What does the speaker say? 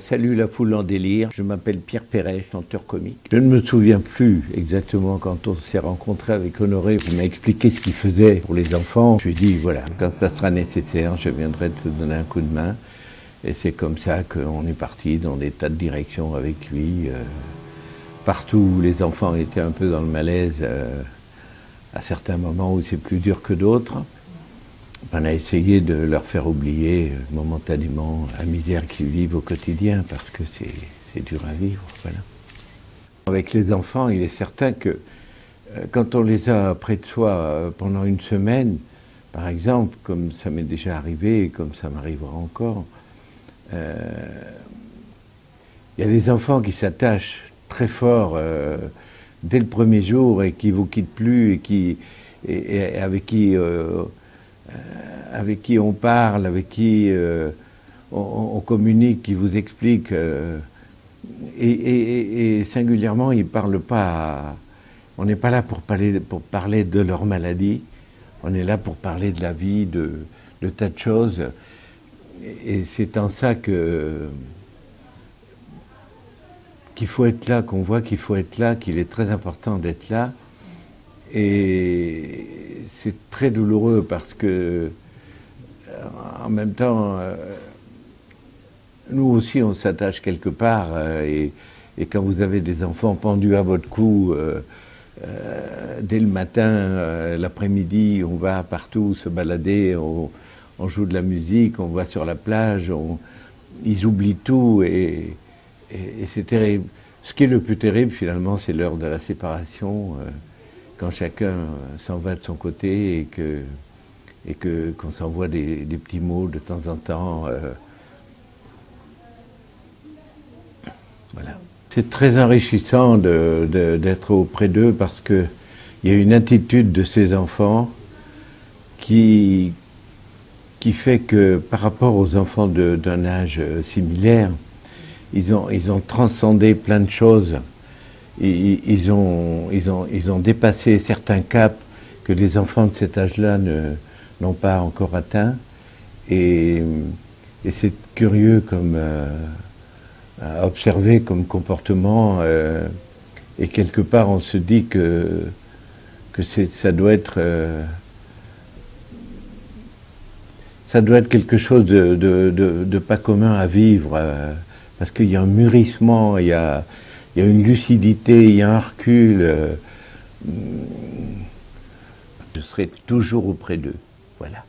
Salut la foule en délire, je m'appelle Pierre Perret, chanteur comique. Je ne me souviens plus exactement quand on s'est rencontré avec Honoré. Il m'a expliqué ce qu'il faisait pour les enfants. Je lui ai dit, voilà, quand ça sera nécessaire, je viendrai te donner un coup de main. Et c'est comme ça qu'on est parti dans des tas de directions avec lui. Partout où les enfants étaient un peu dans le malaise, à certains moments où c'est plus dur que d'autres. On a essayé de leur faire oublier momentanément la misère qu'ils vivent au quotidien, parce que c'est dur à vivre. Voilà. Avec les enfants, il est certain que quand on les a près de soi pendant une semaine, par exemple, comme ça m'est déjà arrivé, comme ça m'arrivera encore, il y a des enfants qui s'attachent très fort dès le premier jour et qui ne vous quittent plus et avec qui on parle, avec qui on communique, qui vous explique. Et singulièrement, ils ne parlent pas. On n'est pas là pour parler de leur maladie. On est là pour parler de la vie, de tas de choses. Et c'est en ça qu'il faut être là, qu'on voit qu'il faut être là, qu'il est très important d'être là. Et c'est très douloureux parce que, en même temps, nous aussi on s'attache quelque part. Et quand vous avez des enfants pendus à votre cou, dès le matin, l'après-midi, on va partout se balader, on joue de la musique, on va sur la plage, ils oublient tout et c'est terrible. Ce qui est le plus terrible finalement, c'est l'heure de la séparation. Quand chacun s'en va de son côté et qu'on s'envoie des petits mots de temps en temps. Voilà. C'est très enrichissant d'être auprès d'eux parce qu'il y a une attitude de ces enfants qui fait que par rapport aux enfants d'un âge similaire, ils ont transcendé plein de choses. Ils ont dépassé certains caps que les enfants de cet âge-là n'ont pas encore atteints. Et c'est curieux comme à observer comme comportement. Et quelque part, on se dit que ça doit être quelque chose de pas commun à vivre. Parce qu'il y a un mûrissement, il y a une lucidité, il y a un recul. Je serai toujours auprès d'eux. Voilà.